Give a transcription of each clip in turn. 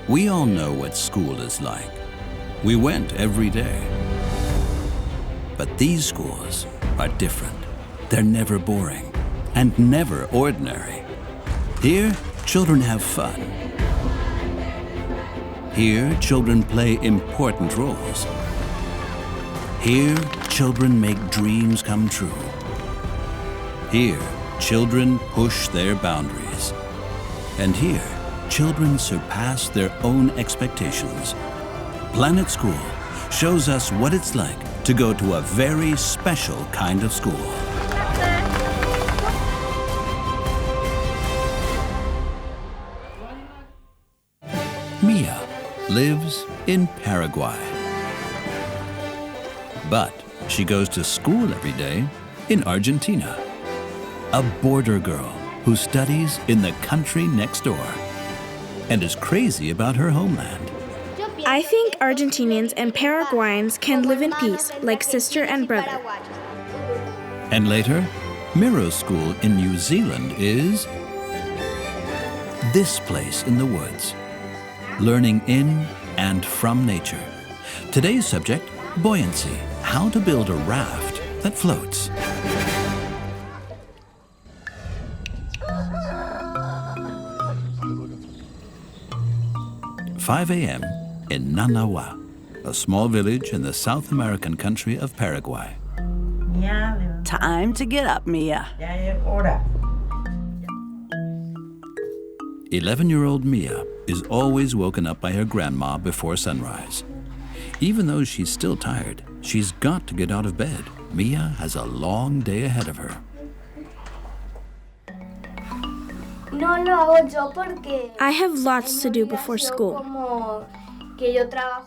We all know what school is like. We went every day. But these schools are different. They're never boring and never ordinary. Here, children have fun. Here, children play important roles. Here, children make dreams come true. Here, children push their boundaries. And here, children surpass their own expectations. Planet School shows us what it's like to go to a very special kind of school. Mia lives in Paraguay. But she goes to school every day in Argentina. A border girl who studies in the country next door and is crazy about her homeland. I think Argentinians and Paraguayans can live in peace like sister and brother. And later, Miro's school in New Zealand is this place in the woods, learning in and from nature. Today's subject, buoyancy, how to build a raft that floats. "5 a.m. in Nanawa, a small village in the South American country of Paraguay. Time to get up, Mia. 11-year-old Mia is always woken up by her grandma before sunrise. Even though she's still tired, she's got to get out of bed. Mia has a long day ahead of her. I have lots to do before school.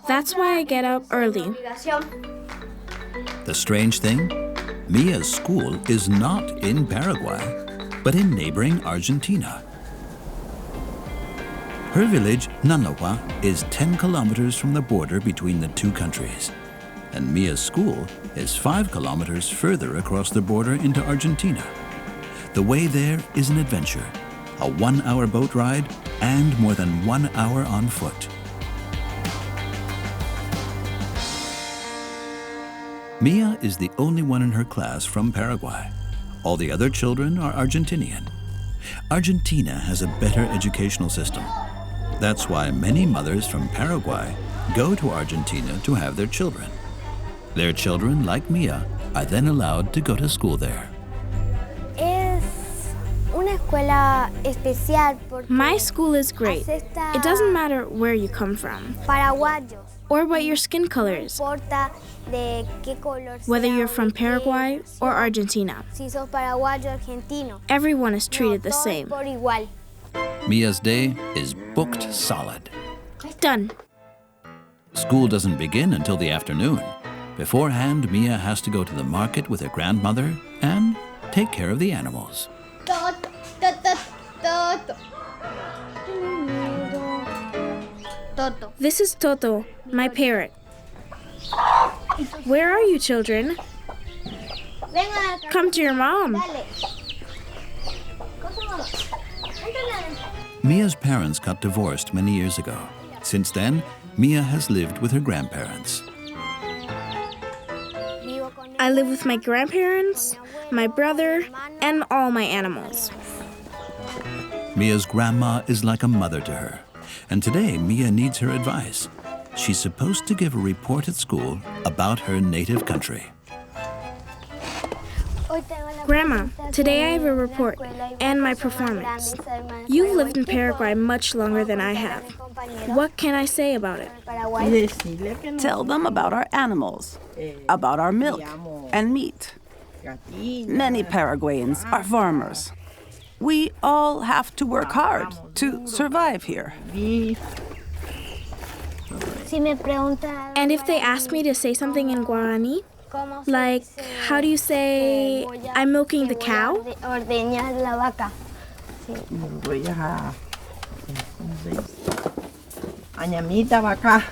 That's why I get up early. The strange thing? Mia's school is not in Paraguay, but in neighboring Argentina. Her village, Nanawa, is 10 kilometers from the border between the two countries. And Mia's school is 5 kilometers further across the border into Argentina. The way there is an adventure, a 1-hour boat ride, and more than 1 hour on foot. Mia is the only one in her class from Paraguay. All the other children are Argentinian. Argentina has a better educational system. That's why many mothers from Paraguay go to Argentina to have their children. Their children, like Mia, are then allowed to go to school there. My school is great. It doesn't matter where you come from or what your skin color is, whether you're from Paraguay or Argentina. Everyone is treated the same. Mia's day is booked solid. Done. School doesn't begin until the afternoon. Beforehand, Mia has to go to the market with her grandmother and take care of the animals. This is Toto, my parrot. Where are you, children? Come to your mom. Mia's parents got divorced many years ago. Since then, Mia has lived with her grandparents. I live with my grandparents, my brother, and all my animals. Mia's grandma is like a mother to her. And today, Mia needs her advice. She's supposed to give a report at school about her native country. Grandma, today I have a report and my performance. You've lived in Paraguay much longer than I have. What can I say about it? Tell them about our animals, about our milk and meat. Many Paraguayans are farmers. We all have to work hard to survive here. And if they ask me to say something in Guaraní, like, how do you say, I'm milking the cow? Añamita vaca.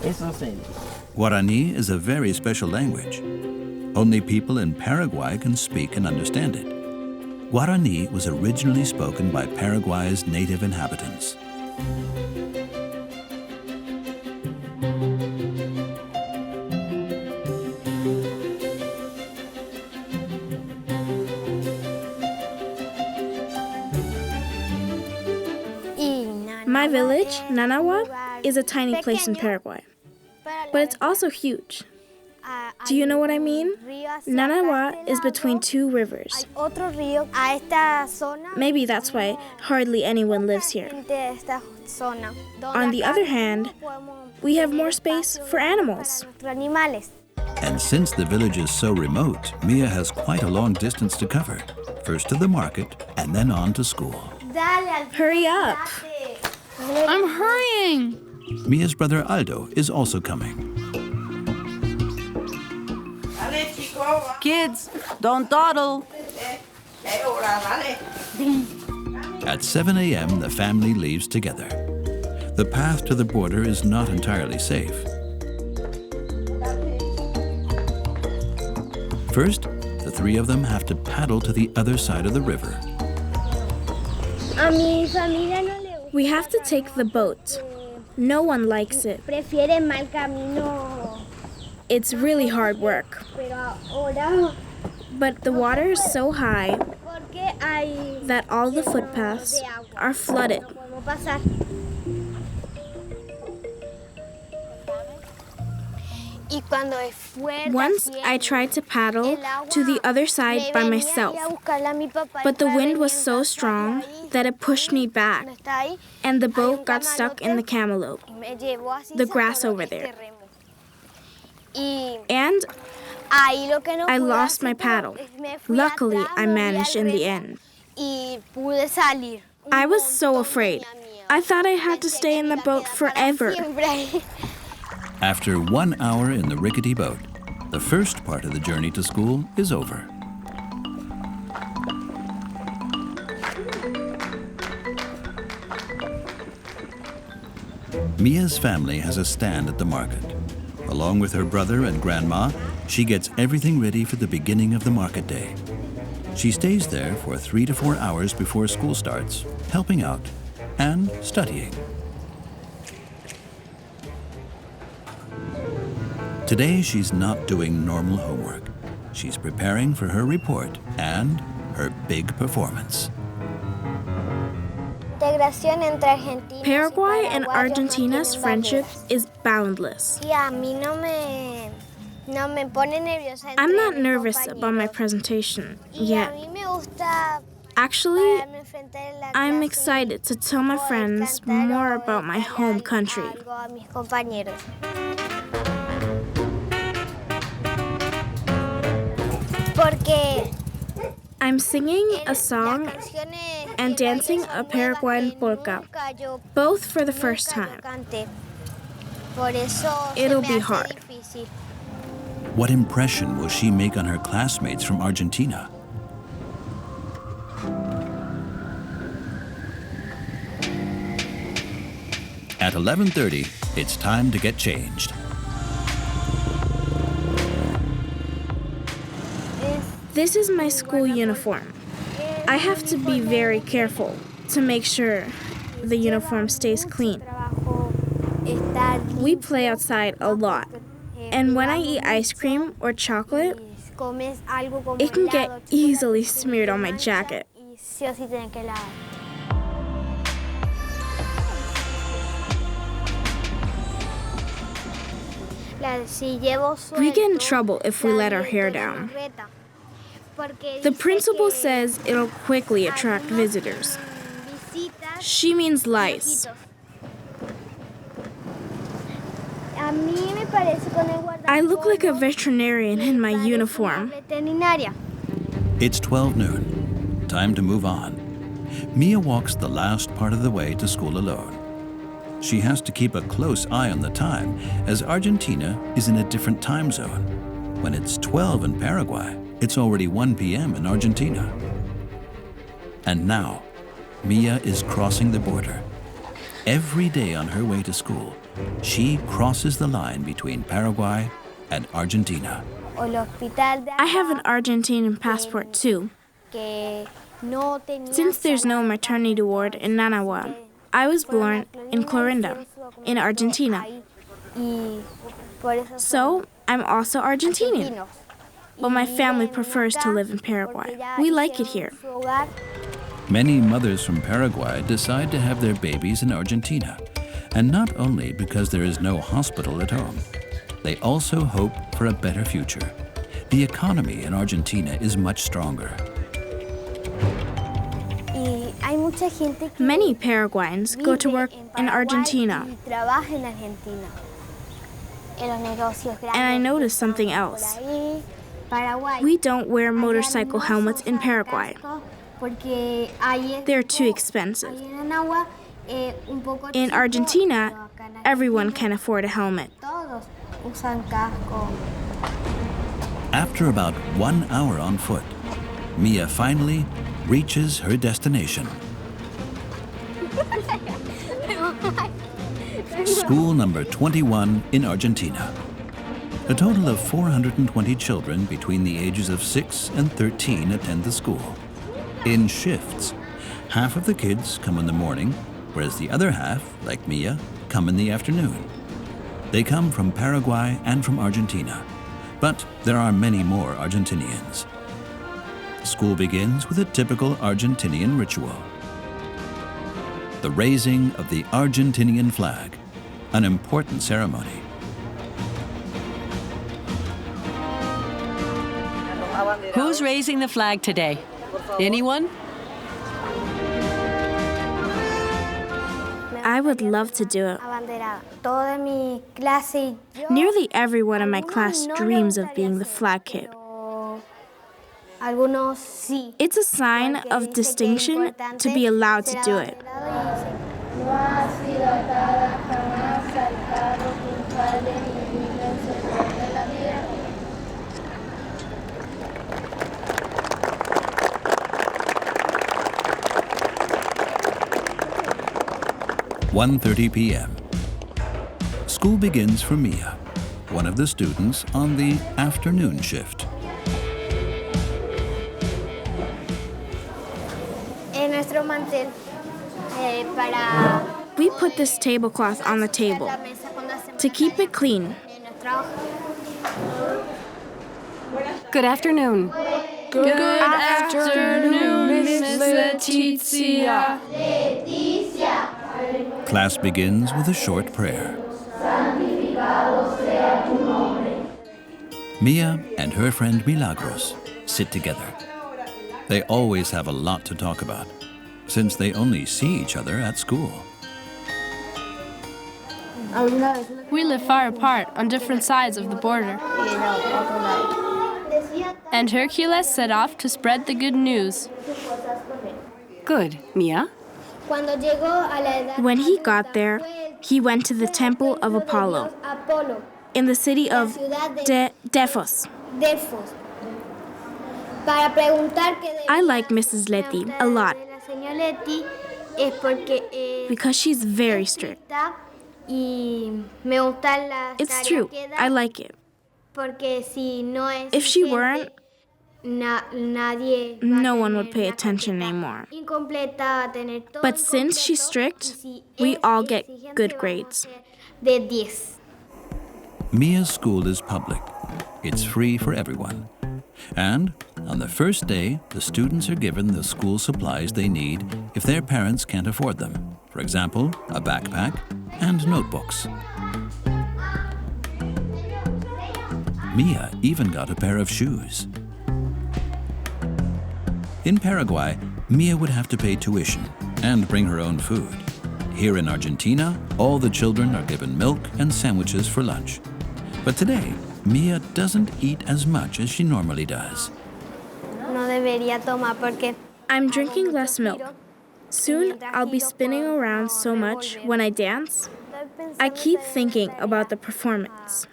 Eso se dice. Guaraní is a very special language. Only people in Paraguay can speak and understand it. Guaraní was originally spoken by Paraguay's native inhabitants. My village, Nanawa, is a tiny place in Paraguay, but it's also huge. Do you know what I mean? Nanawa is between two rivers. Maybe that's why hardly anyone lives here. On the other hand, we have more space for animals. And since the village is so remote, Mia has quite a long distance to cover. First to the market and then on to school. Hurry up! I'm hurrying! Mia's brother Aldo is also coming. Kids, don't dawdle. At 7 a.m., the family leaves together. The path to the border is not entirely safe. First, the three of them have to paddle to the other side of the river. We have to take the boat. No one likes it. It's really hard work. But the water is so high that all the footpaths are flooded. Once I tried to paddle to the other side by myself, but the wind was so strong that it pushed me back, and the boat got stuck in the camelope, the grass over there. And I lost my paddle. Luckily, I managed in the end. I was so afraid. I thought I had to stay in the boat forever. After 1 hour in the rickety boat, the first part of the journey to school is over. Mia's family has a stand at the market. Along with her brother and grandma, she gets everything ready for the beginning of the market day. She stays there for 3 to 4 hours before school starts, helping out and studying. Today, she's not doing normal homework. She's preparing for her report and her big performance. Paraguay and Argentina's friendship is boundless. I'm not nervous about my presentation yet. Actually, I'm excited to tell my friends more about my home country. I'm singing a song and dancing a Paraguayan polka, both for the first time. It'll be hard. What impression will she make on her classmates from Argentina? At 11:30, it's time to get changed. This is my school uniform. I have to be very careful to make sure the uniform stays clean. We play outside a lot, and when I eat ice cream or chocolate, it can get easily smeared on my jacket. We get in trouble if we let our hair down. The principal says it'll quickly attract visitors. She means lice. I look like a veterinarian in my uniform. It's 12 noon. Time to move on. Mia walks the last part of the way to school alone. She has to keep a close eye on the time, as Argentina is in a different time zone. When it's 12 in Paraguay, it's already 1 p.m. in Argentina. And now, Mia is crossing the border. Every day on her way to school, she crosses the line between Paraguay and Argentina. I have an Argentinian passport too. Since there's no maternity ward in Nanawa, I was born in Clorinda, in Argentina. So, I'm also Argentinian. But my family prefers to live in Paraguay. We like it here. Many mothers from Paraguay decide to have their babies in Argentina, and not only because there is no hospital at home. They also hope for a better future. The economy in Argentina is much stronger. Many Paraguayans go to work in Argentina. And I noticed something else. We don't wear motorcycle helmets in Paraguay. They're too expensive. In Argentina, everyone can afford a helmet. After about 1 hour on foot, Mia finally reaches her destination. School number 21 in Argentina. A total of 420 children between the ages of 6 and 13 attend the school. In shifts, half of the kids come in the morning, whereas the other half, like Mia, come in the afternoon. They come from Paraguay and from Argentina, but there are many more Argentinians. School begins with a typical Argentinian ritual. The raising of the Argentinian flag, an important ceremony. Who's raising the flag today? Anyone? I would love to do it. Nearly everyone in my class dreams of being the flag kid. It's a sign of distinction to be allowed to do it. 1:30 p.m. School begins for Mia, one of the students on the afternoon shift. We put this tablecloth on the table to keep it clean. Good afternoon. Good afternoon, Miss Leticia. Class begins with a short prayer. Mia and her friend Milagros sit together. They always have a lot to talk about, since they only see each other at school. We live far apart on different sides of the border. And Hercules set off to spread the good news. Good. Mia? When he got there, he went to the temple of Apollo in the city of Defos. I like Mrs. Leti a lot because she's very strict. It's true, I like it. If she weren't, no one would pay attention anymore. But since she's strict, we all get good grades. Mia's school is public. It's free for everyone. And on the first day, the students are given the school supplies they need if their parents can't afford them. For example, a backpack and notebooks. Mia even got a pair of shoes. In Paraguay, Mia would have to pay tuition and bring her own food. Here in Argentina, all the children are given milk and sandwiches for lunch. But today, Mia doesn't eat as much as she normally does. I'm drinking less milk. Soon, I'll be spinning around so much when I dance. I keep thinking about the performance.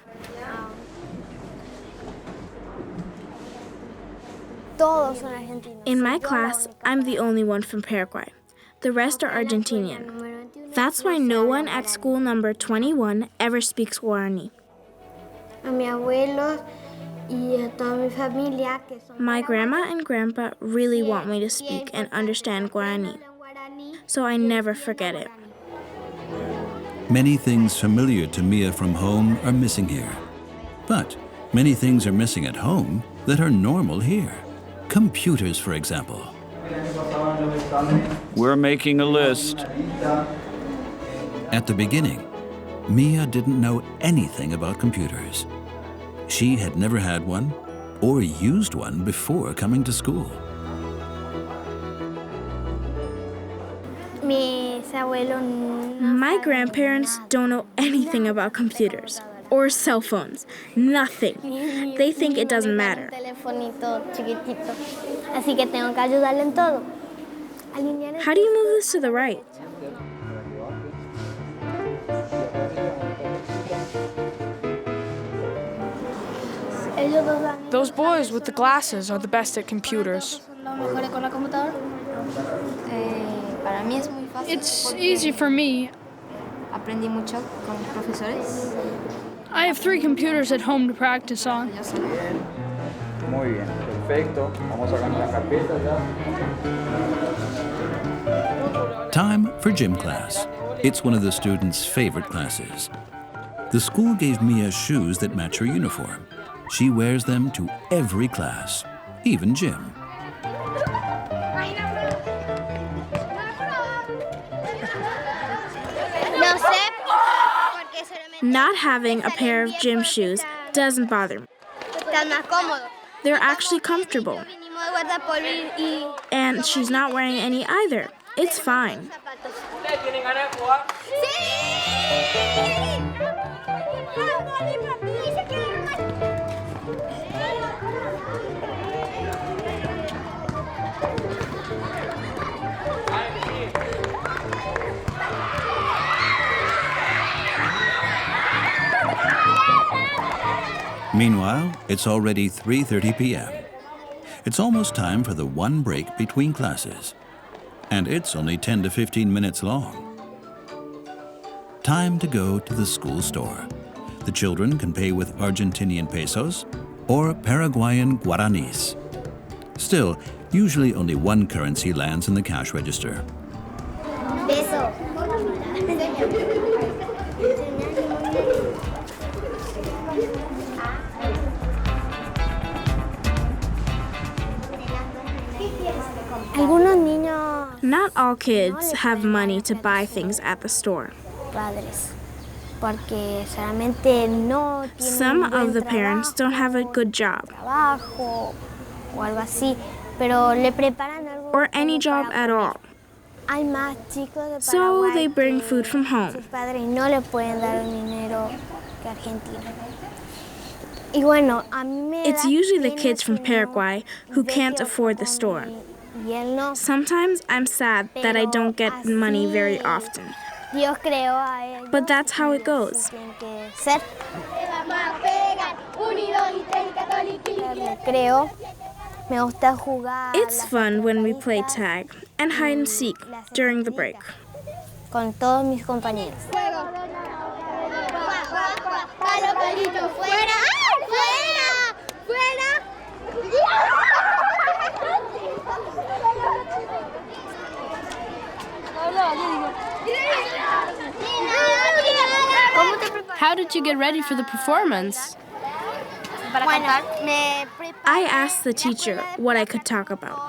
In my class, I'm the only one from Paraguay. The rest are Argentinian. That's why no one at school number 21 ever speaks Guaraní. My grandma and grandpa really want me to speak and understand Guaraní, so I never forget it. Many things familiar to Mia from home are missing here. But many things are missing at home that are normal here. Computers, for example. We're making a list. At the beginning, Mia didn't know anything about computers. She had never had one or used one before coming to school. My grandparents don't know anything about computers or cell phones. Nothing. They think it doesn't matter. How do you move this to the right? Those boys with the glasses are the best at computers. It's easy for me. I have 3 computers at home to practice on. Muy bien, perfecto. Vamos a cambiar carpeta ya. Time for gym class. It's one of the students' favorite classes. The school gave Mia shoes that match her uniform. She wears them to every class, even gym. Not having a pair of gym shoes doesn't bother me. They're actually comfortable. And she's not wearing any either. It's fine. Meanwhile, it's already 3:30 p.m. It's almost time for the one break between classes. And it's only 10 to 15 minutes long. Time to go to the school store. The children can pay with Argentinian pesos or Paraguayan Guaranis. Still, usually only one currency lands in the cash register. Not all kids have money to buy things at the store. Some of the parents don't have a good job or any job at all. So they bring food from home. It's usually the kids from Paraguay who can't afford the store. Sometimes I'm sad that I don't get money very often. But that's how it goes. It's fun when we play tag and hide and seek during the break. How did you get ready for the performance? I asked the teacher what I could talk about.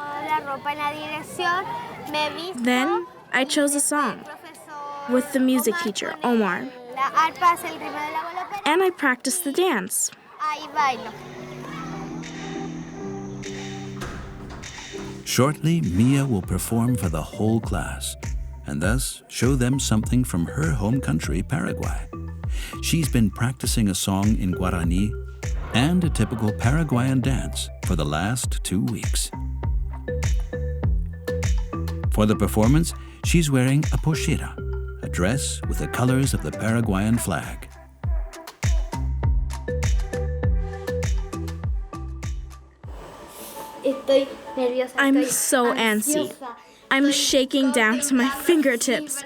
Then I chose a song with the music teacher, Omar. And I practiced the dance. Shortly, Mia will perform for the whole class and thus show them something from her home country, Paraguay. She's been practicing a song in Guaraní and a typical Paraguayan dance for the last 2 weeks. For the performance, she's wearing a pochera, a dress with the colors of the Paraguayan flag. I'm so antsy. I'm shaking down to my fingertips.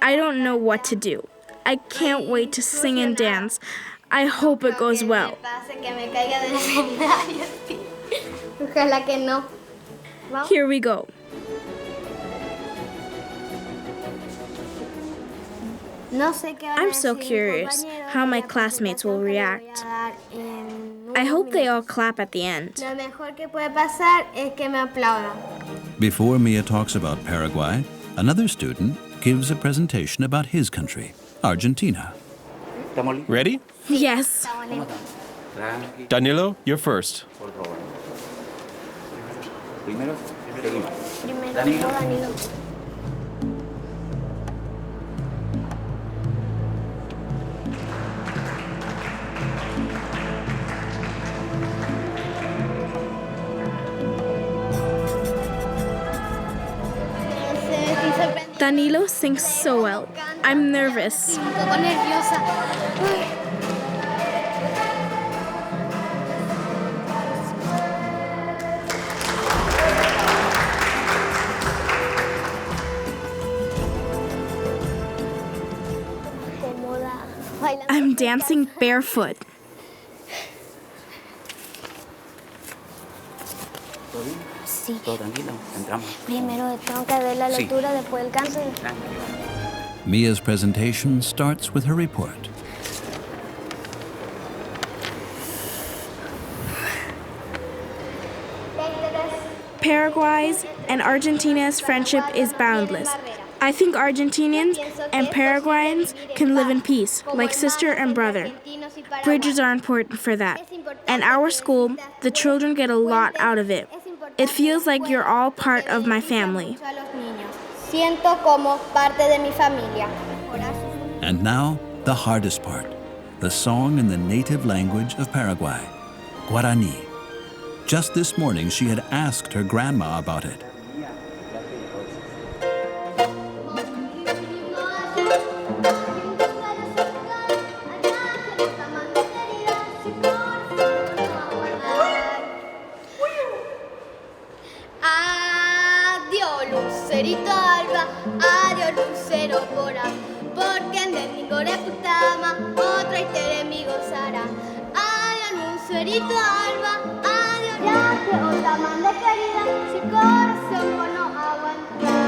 I don't know what to do. I can't wait to sing and dance. I hope it goes well. Here we go. I'm so curious how my classmates will react. I hope they all clap at the end. Before Mia talks about Paraguay, another student gives a presentation about his country, Argentina. Ready? Yes. Danilo, you're first. Danilo sings so well. I'm nervous. I'm dancing barefoot. Mia's presentation starts with her report. Paraguay's and Argentina's friendship is boundless. I think Argentinians and Paraguayans can live in peace, like sister and brother. Bridges are important for that. And our school, the children get a lot out of it. It feels like you're all part of my family. And now, the hardest part, the song in the native language of Paraguay, Guaraní. Just this morning, she had asked her grandma about it. Lucerito alba, adiós lucero pora, porque en domingo reputama, otra historia mi gozará. Adiós lucerito alba, adiós, ya que otra manda querida, si corazón por no aguantar.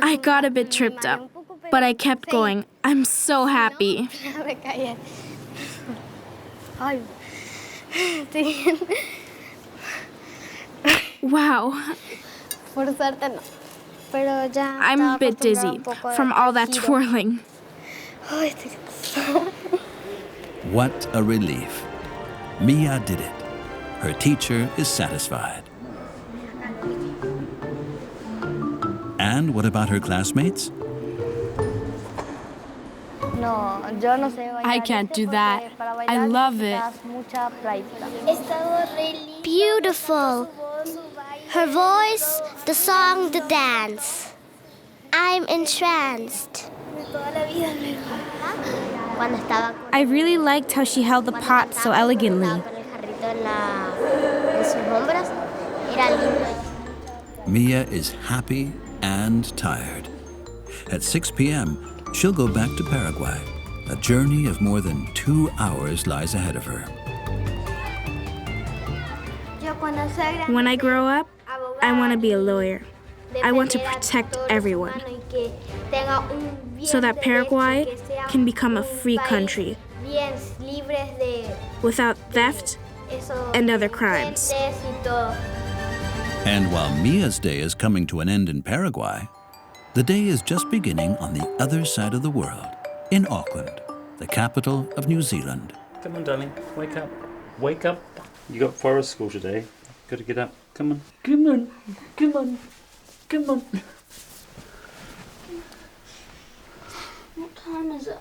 I got a bit tripped up, but I kept going. I'm so happy. Wow. I'm a bit dizzy from all that twirling. What a relief. Mia did it. Her teacher is satisfied. And what about her classmates? I can't do that. I love it. Beautiful. Her voice, the song, the dance. I'm entranced. I really liked how she held the pot so elegantly. Mia is happy and tired. At 6 p.m., she'll go back to Paraguay. A journey of more than 2 hours lies ahead of her. When I grow up, I want to be a lawyer. I want to protect everyone so that Paraguay can become a free country without theft and other crimes. And while Mia's day is coming to an end in Paraguay, the day is just beginning on the other side of the world, in Auckland, the capital of New Zealand. Come on, darling. Wake up. Wake up. You got forest school today. Gotta get up. Come on. Come on. Come on. Come on. What time is it?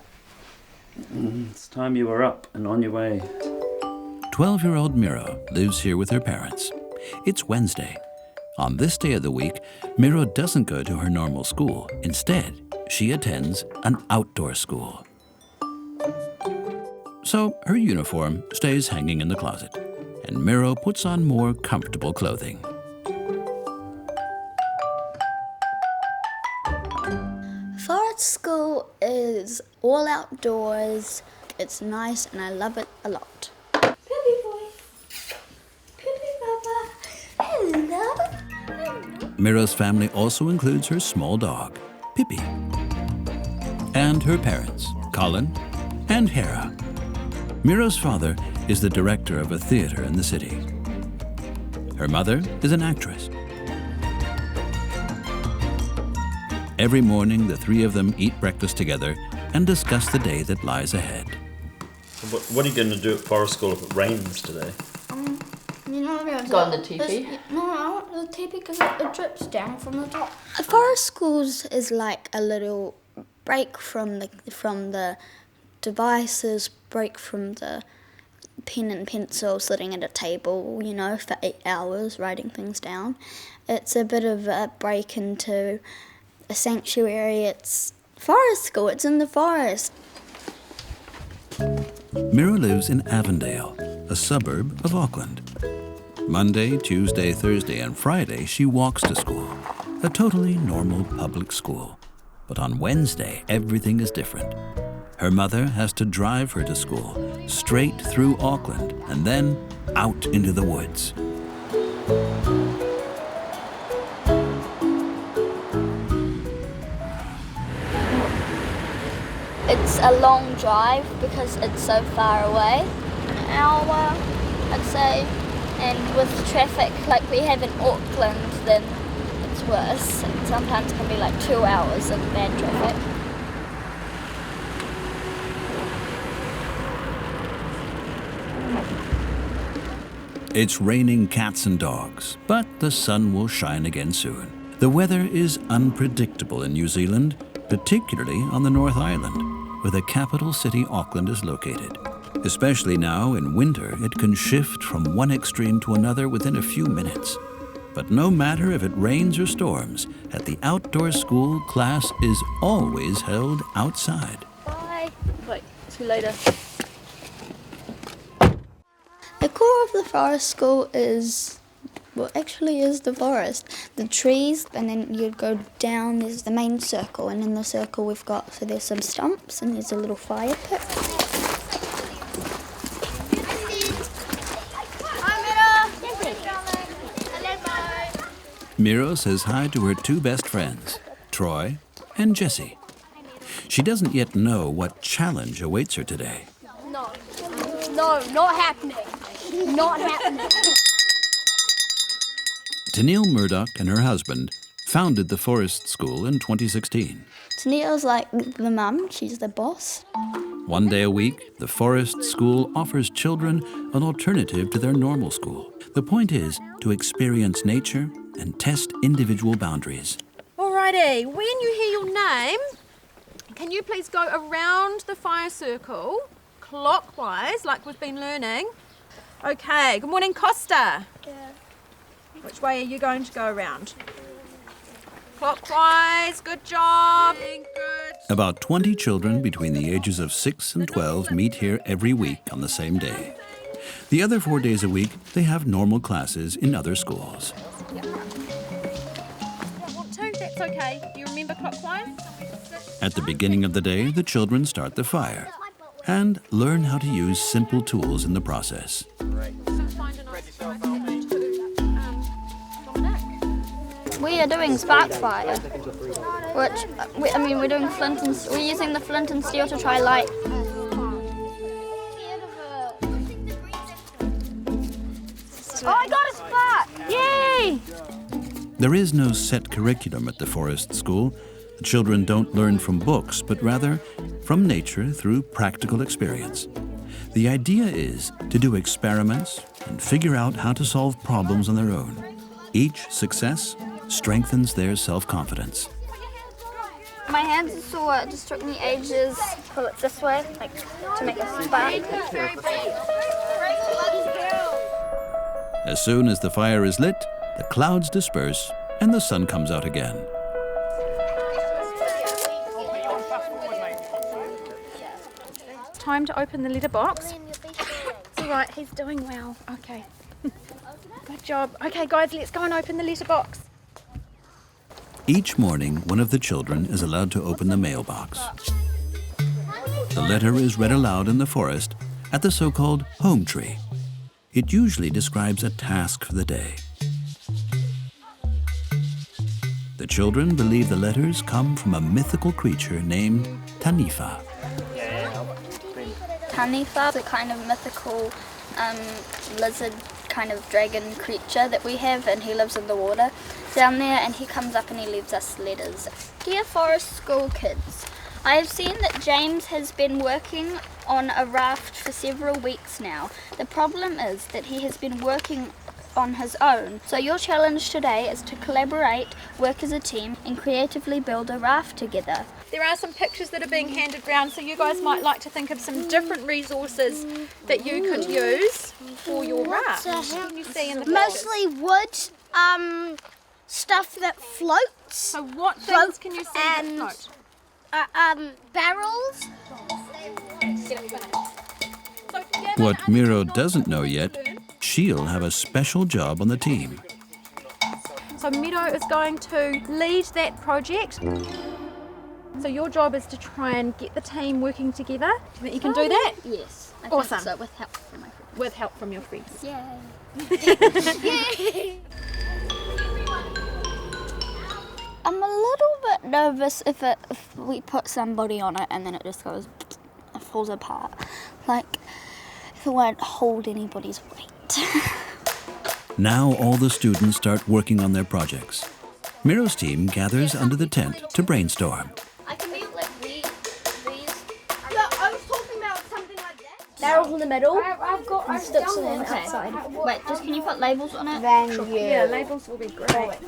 It's time you were up and on your way. 12-year-old Mira lives here with her parents. It's Wednesday. On this day of the week, Mira doesn't go to her normal school. Instead, she attends an outdoor school. So her uniform stays hanging in the closet, and Miro puts on more comfortable clothing. Forest school is all outdoors. It's nice and I love it a lot. Pippi boy. Pippi Papa. Hello. Mira's family also includes her small dog, Pippi, and her parents, Colin and Hera. Mira's father is the director of a theater in the city. Her mother is an actress. Every morning, the three of them eat breakfast together and discuss the day that lies ahead. What are you going to do at forest school if it rains today? Go on the teepee? No, I want the teepee because it drips down from the top. Forest schools is like a little break from the devices, break from the pen and pencil sitting at a table, for 8 hours writing things down. It's a bit of a break into a sanctuary. It's forest school, it's in the forest. Mira lives in Avondale, a suburb of Auckland. Monday, Tuesday, Thursday, and Friday, she walks to school, a totally normal public school. But on Wednesday, everything is different. Her mother has to drive her to school, straight through Auckland, and then out into the woods. It's a long drive because it's so far away. An hour, I'd say. And with traffic like we have in Auckland, then it's worse. And sometimes it can be like 2 hours of bad traffic. It's raining cats and dogs, but the sun will shine again soon. The weather is unpredictable in New Zealand, particularly on the North Island, where the capital city Auckland is located. Especially now in winter, it can shift from one extreme to another within a few minutes. But no matter if it rains or storms, at the outdoor school, class is always held outside. Bye. Wait, see you later. The core of the forest school is the forest. The trees, and then you go down, there's the main circle, and in the circle we've got, so there's some stumps and there's a little fire pit. Miro says hi to her two best friends, Troy and Jessie. She doesn't yet know what challenge awaits her today. No, not happening. Not happening. Tennille Murdoch and her husband founded the Forest School in 2016. Tennille's like the mum, she's the boss. One day a week, the Forest School offers children an alternative to their normal school. The point is to experience nature and test individual boundaries. Alrighty, when you hear your name, can you please go around the fire circle, clockwise, like we've been learning? Okay, good morning, Costa. Yeah. Which way are you going to go around? Clockwise, good job. Good. About 20 children between the ages of 6 and 12 meet here every week on the same day. The other 4 days a week, they have normal classes in other schools. Want to? That's okay. Do you remember clockwise? At the beginning of the day, the children start the fire and learn how to use simple tools in the process. We are doing spark fire, which, we're doing we're using the flint and steel to try light. Oh, I got a spark! Yay! There is no set curriculum at the Forest School. The children don't learn from books, but rather from nature through practical experience. The idea is to do experiments, and figure out how to solve problems on their own. Each success strengthens their self-confidence. My hands are sore. It just took me ages. Pull it this way, like to make a spark. As soon as the fire is lit, the clouds disperse and the sun comes out again. It's time to open the letterbox. It's all right, he's doing well. Okay. Good job. Okay, guys, let's go and open the letterbox. Each morning, one of the children is allowed to open the mailbox. The letter is read aloud in the forest at the so-called home tree. It usually describes a task for the day. The children believe the letters come from a mythical creature named Tanifa. Tanifa is a kind of mythical lizard kind of dragon creature that we have, and he lives in the water down there, and he comes up and he leaves us letters. Dear Forest School kids, I have seen that James has been working on a raft for several weeks now. The problem is that he has been working on his own. So your challenge today is to collaborate, work as a team, and creatively build a raft together. There are some pictures that are being handed round, so you guys might like to think of some different resources that you could use for your raft. What can you see in the pictures? Mostly wood, stuff that floats. So what things can you see that float? Barrels. What Miro doesn't know yet, she'll have a special job on the team. So Miro is going to lead that project. So your job is to try and get the team working together. Do you think you can do that? Yes. I awesome. think so, with help from my friends. With help from your friends. Yay. Yay. I'm a little bit nervous if we put somebody on it and then it just goes, it falls apart. Like, if it won't hold anybody's weight. Now all the students start working on their projects. Miro's team gathers under the tent to brainstorm. I can make like these. Yeah, I was talking about something like that. Barrels in the middle. I've got sticks on the outside. Wait, just can you put labels on it? Yeah, labels will be great.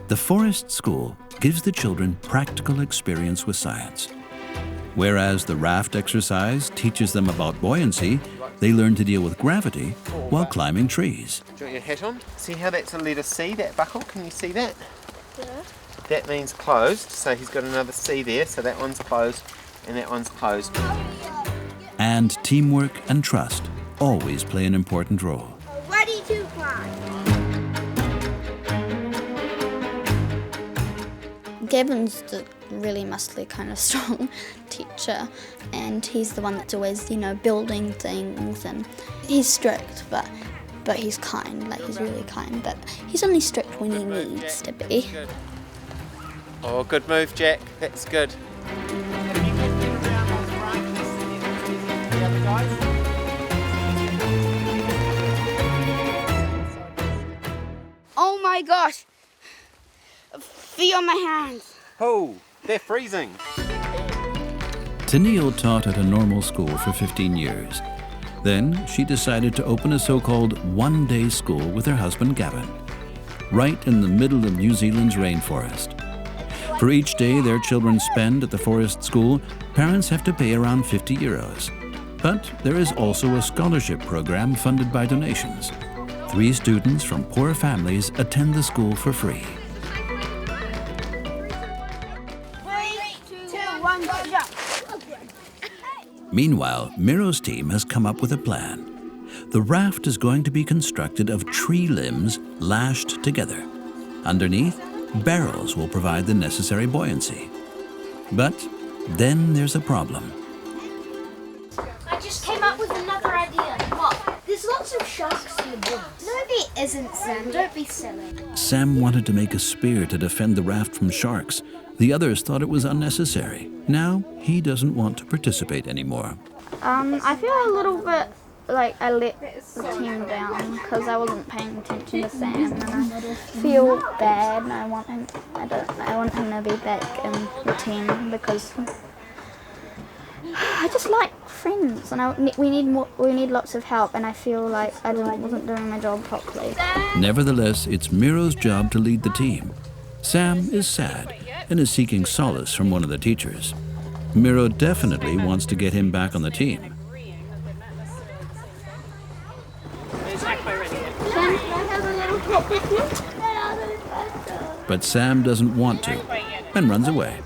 The forest school gives the children practical experience with science. Whereas the raft exercise teaches them about buoyancy, they learn to deal with gravity while climbing trees. Do you want your hat on? See how that's a letter C, that buckle? Can you see that? Yeah. That means closed, so he's got another C there, so that one's closed and that one's closed. And teamwork and trust always play an important role. Ready to climb. Gavin's the really muscly kind of strong teacher, and he's the one that's always, building things, and he's strict, but he's kind, like he's really kind, but he's only strict when he needs to be. Oh, good move, Jack. That's good. Oh my gosh! Feel my hands. Oh, they're freezing. Tennille taught at a normal school for 15 years. Then she decided to open a so-called one-day school with her husband Gavin, right in the middle of New Zealand's rainforest. For each day their children spend at the forest school, parents have to pay around €50. But there is also a scholarship program funded by donations. 3 students from poor families attend the school for free. 3, 2, 1, jump! Meanwhile, Miro's team has come up with a plan. The raft is going to be constructed of tree limbs lashed together. Underneath, barrels will provide the necessary buoyancy. But then there's a problem. I just came up with another idea. What? There's lots of sharks in the woods. No, there isn't, Sam. Don't be silly. Sam wanted to make a spear to defend the raft from sharks. The others thought it was unnecessary. Now, he doesn't want to participate anymore. I feel a little bit like I let the team down because I wasn't paying attention to Sam, and I feel bad, and I want him to be back in the team because I just like friends, and we need lots of help, and I feel like I wasn't doing my job properly. Nevertheless, it's Miro's job to lead the team. Sam is sad and is seeking solace from one of the teachers. Miro definitely wants to get him back on the team. But Sam doesn't want to and runs away.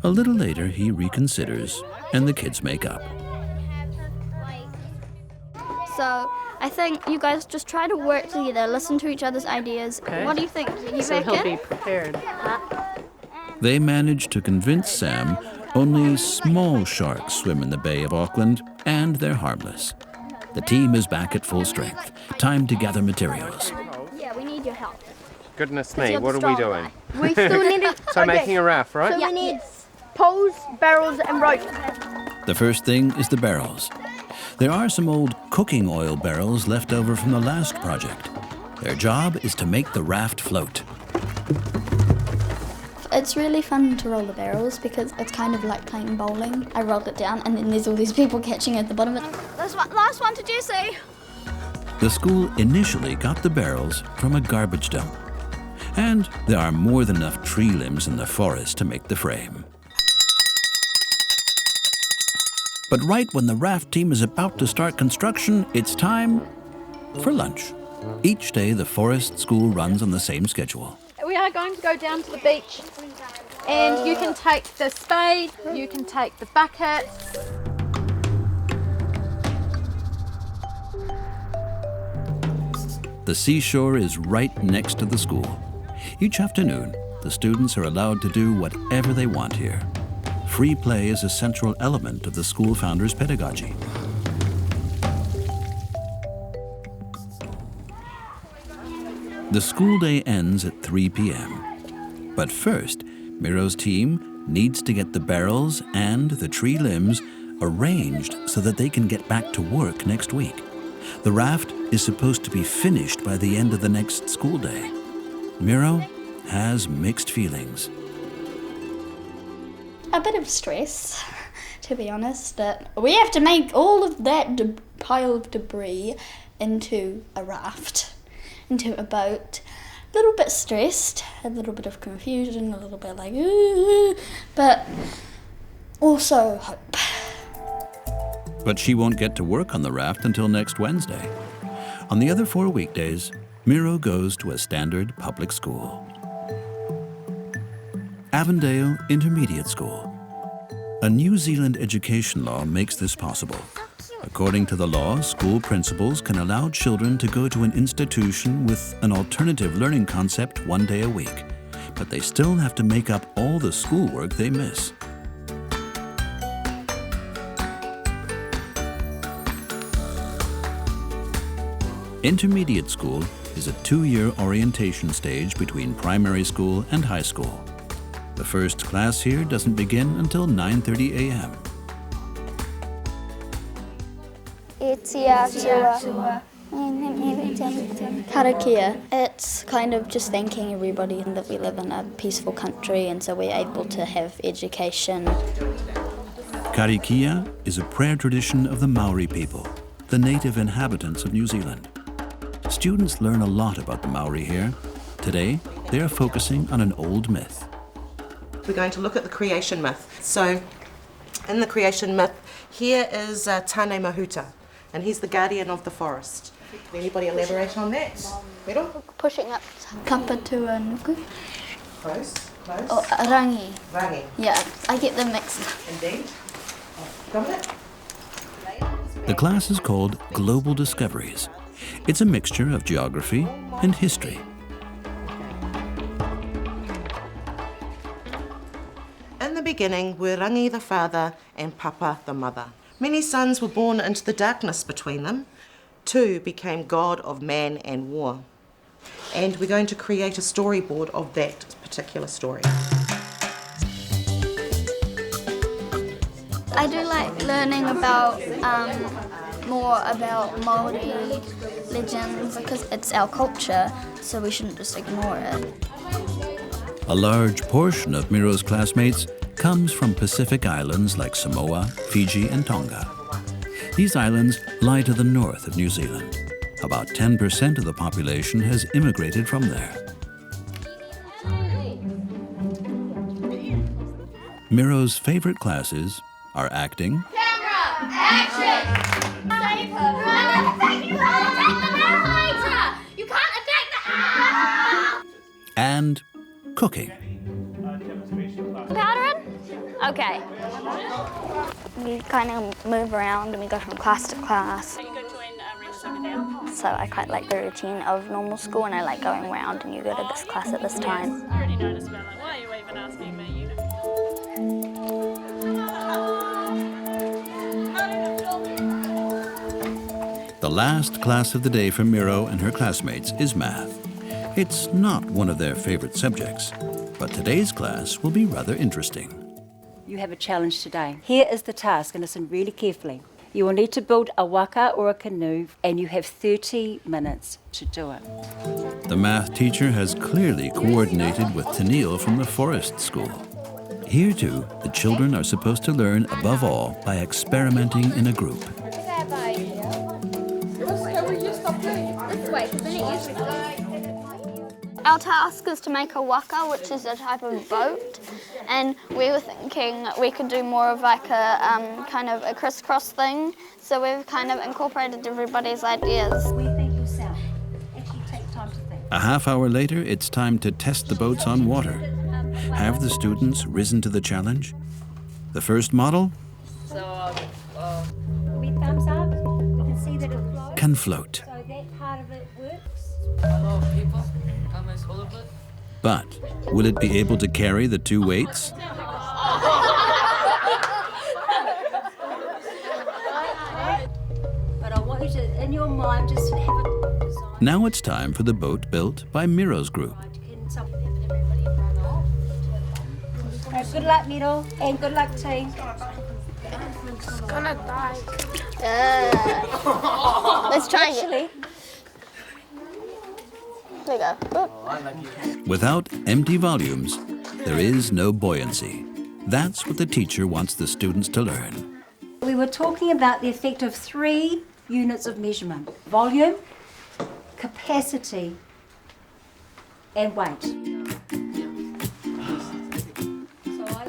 A little later, he reconsiders and the kids make up. So I think you guys just try to work together, listen to each other's ideas. Okay. What do you think? So he'll be prepared. They manage to convince Sam only small sharks swim in the Bay of Auckland, and they're harmless. The team is back at full strength. Time to gather materials. Yeah, we need your help. Goodness me, what are we doing? We still need it. So making a raft, right? So we need poles, barrels, and rope. The first thing is the barrels. There are some old cooking oil barrels left over from the last project. Their job is to make the raft float. It's really fun to roll the barrels because it's kind of like playing bowling. I rolled it down and then there's all these people catching at the bottom of it. Last one to Jesse. The school initially got the barrels from a garbage dump. And there are more than enough tree limbs in the forest to make the frame. But right when the raft team is about to start construction, it's time for lunch. Each day, the forest school runs on the same schedule. We are going to go down to the beach, and you can take the spade, you can take the buckets. The seashore is right next to the school. Each afternoon, the students are allowed to do whatever they want here. Free play is a central element of the school founder's pedagogy. The school day ends at 3 p.m. But first, Miro's team needs to get the barrels and the tree limbs arranged so that they can get back to work next week. The raft is supposed to be finished by the end of the next school day. Miro has mixed feelings. A bit of stress, to be honest, that we have to make all of that pile of debris into a raft, into a boat. A little bit stressed, a little bit of confusion, a little bit like, but also hope. But she won't get to work on the raft until next Wednesday. On the other 4 weekdays, Miro goes to a standard public school. Avondale Intermediate School. A New Zealand education law makes this possible. According to the law, school principals can allow children to go to an institution with an alternative learning concept 1 day a week, but they still have to make up all the schoolwork they miss. Intermediate school is a 2-year orientation stage between primary school and high school. The first class here doesn't begin until 9:30 a.m. Karakia. It's kind of just thanking everybody that we live in a peaceful country and so we're able to have education. Karikia is a prayer tradition of the Maori people, the native inhabitants of New Zealand. Students learn a lot about the Maori here. Today, they are focusing on an old myth. We're going to look at the creation myth. So, in the creation myth, here is Tane Mahuta, and he's the guardian of the forest. Can anybody elaborate on that? Miro? Pushing up. Kapatua nuku. Close. Oh, rangi. Rangi. Yeah, I get them mixed. Indeed. Got it? The class is called Global Discoveries. It's a mixture of geography and history. In the beginning were Rangi the father and Papa the mother. Many sons were born into the darkness between them. 2 became god of man and war. And we're going to create a storyboard of that particular story. I do like learning about more about Maori legends because it's our culture, so we shouldn't just ignore it. A large portion of Miro's classmates comes from Pacific islands like Samoa, Fiji, and Tonga. These islands lie to the north of New Zealand. About 10% of the population has immigrated from there. Miro's favorite classes are acting, Camera, action! Save her! You can't attack the... and cooking. Powder in? Okay. We kind of move around and we go from class to class. So I quite like the routine of normal school, and I like going around and you go to this class at this time. I already noticed about like, why are you even asking me? The last class of the day for Miro and her classmates is math. It's not one of their favorite subjects, but today's class will be rather interesting. You have a challenge today. Here is the task, and listen really carefully. You will need to build a waka or a canoe, and you have 30 minutes to do it. The math teacher has clearly coordinated with Tennille from the forest school. Here too, the children are supposed to learn above all by experimenting in a group. Our task is to make a waka, which is a type of boat, and we were thinking we could do more of like a kind of a crisscross thing, so we've kind of incorporated everybody's ideas. Yourself. Actually take time to think. A half hour later, it's time to test the boats on water. Have the students risen to the challenge? The first model We thumbs up. We can see that it floats. can float. So that part of it works. A lot of people, almost all of it. But will it be able to carry the two weights? But I want you to, in your mind, just have a design. Now it's time for the boat built by Miro's group. Good luck, Miro, and good luck, team. It's gonna die. Let's try Actually, There you go. Without empty volumes, there is no buoyancy. That's what the teacher wants the students to learn. we were talking about the effect of 3 units of measurement: volume, capacity, and weight.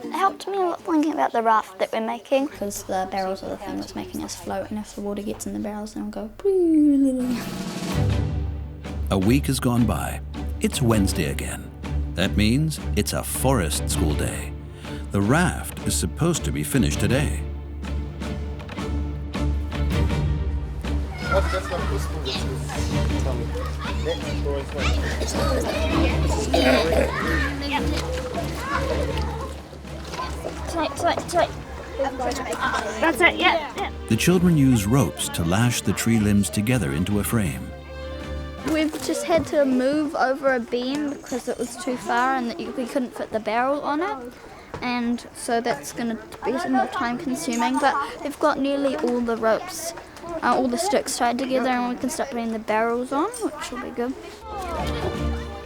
It helped me a lot thinking about the raft that we're making, because the barrels are the thing that's making us float, and if the water gets in the barrels, then we'll go. A week has gone by. It's Wednesday again. That means it's a forest school day. The raft is supposed to be finished today. That's it, yeah. The children use ropes to lash the tree limbs together into a frame. We've just had to move over a beam because it was too far and we couldn't fit the barrel on it. And so that's going to be some more time consuming, but we've got nearly all the ropes, all the sticks tied together, and we can start putting the barrels on, which will be good.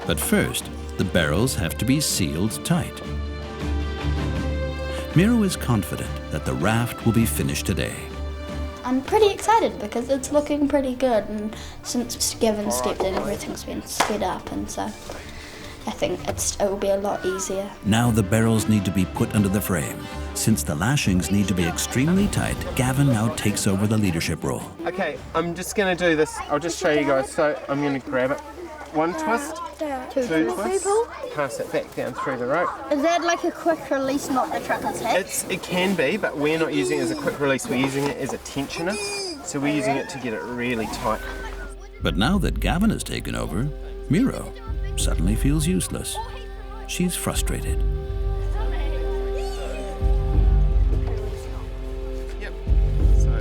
But first, the barrels have to be sealed tight. Miro is confident that the raft will be finished today. I'm pretty excited because it's looking pretty good, and since Gavin stepped in, everything's been sped up, and so I think it will be a lot easier. Now the barrels need to be put under the frame. Since the lashings need to be extremely tight, Gavin now takes over the leadership role. Okay, I'm just going to do this. I'll just show you guys. So I'm going to grab it. 1 twist, 2 twists, pass it back down through the rope. Is that like a quick release, not the trucker's hat? It can be, but we're not using it as a quick release. We're using it as a tensioner. So we're using it to get it really tight. But now that Gavin has taken over, Miro suddenly feels useless. She's frustrated. Yep. So.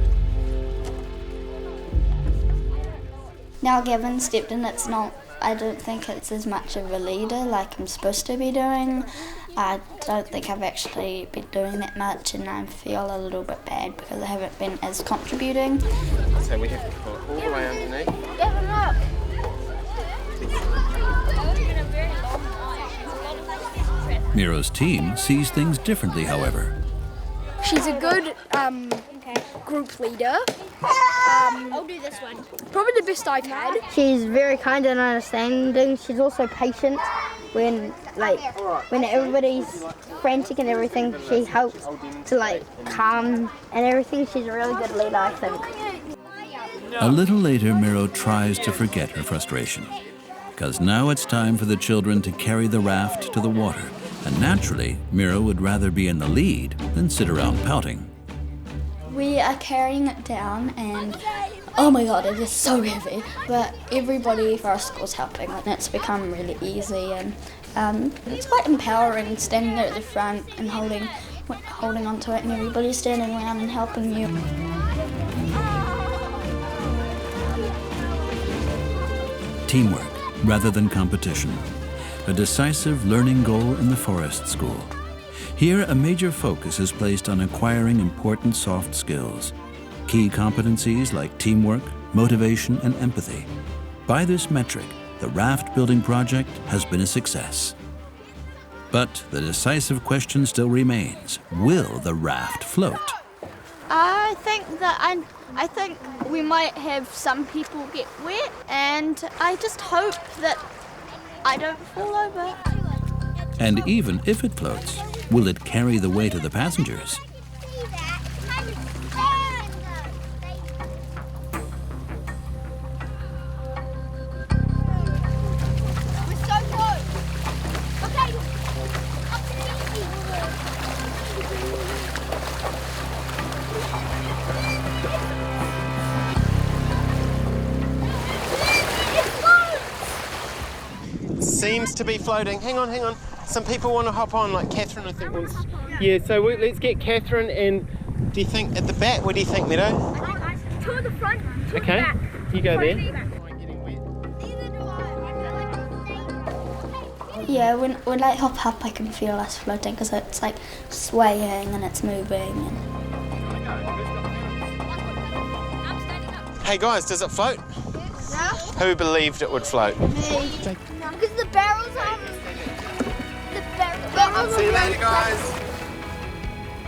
Now Gavin stepped in, I don't think it's as much of a leader like I'm supposed to be doing. I don't think I've actually been doing that much, and I feel a little bit bad because I haven't been as contributing. So we have to pull it all the way underneath. Gavin, look! Miro's team sees things differently, however. She's a good group leader. I'll do this one. Probably the best I've had. She's very kind and understanding. She's also patient when everybody's frantic and everything. She helps to calm and everything. She's a really good leader, I think. A little later, Miro tries to forget her frustration, because now it's time for the children to carry the raft to the water. And naturally, Miro would rather be in the lead than sit around pouting. We are carrying it down and, oh my god, it is so heavy. But everybody for our school is helping and it's become really easy. And it's quite empowering standing there at the front and holding onto it and everybody standing around and helping you. Teamwork rather than competition. A decisive learning goal in the forest school. Here, a major focus is placed on acquiring important soft skills, key competencies like teamwork, motivation, and empathy. By this metric, the raft building project has been a success. But the decisive question still remains: will the raft float? I think we might have some people get wet, and I just hope that I don't fall over. And even if it floats, will it carry the weight of the passengers? Seems to be floating. Hang on. Some people want to hop on, like Catherine, I think wants. Yeah, so let's get Catherine. And do you think at the back? What do you think, Miro? Two at the front, two okay, at the back. You go there. Yeah, when I hop up, I can feel us floating because it's like swaying and it's moving. Hey guys, does it float? Yeah. Who believed it would float? Me. Because the barrels are... See you later, guys.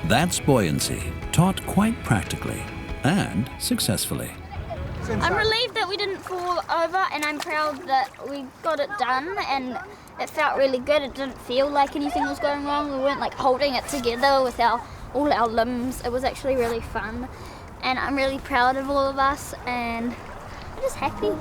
That's buoyancy, taught quite practically and successfully. I'm relieved that we didn't fall over, and I'm proud that we got it done, and it felt really good. It didn't feel like anything was going wrong. We weren't holding it together with all our limbs. It was actually really fun, and I'm really proud of all of us, and I'm just happy.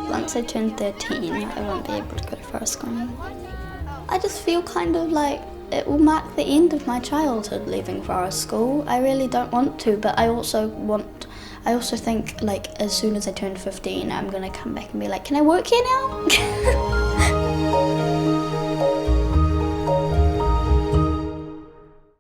Once I turn 13, I won't be able to go to forest school anymore. I just feel kind of like it will mark the end of my childhood leaving forest school. I really don't want to, but I also think as soon as I turn 15, I'm gonna come back and be like, can I work here now?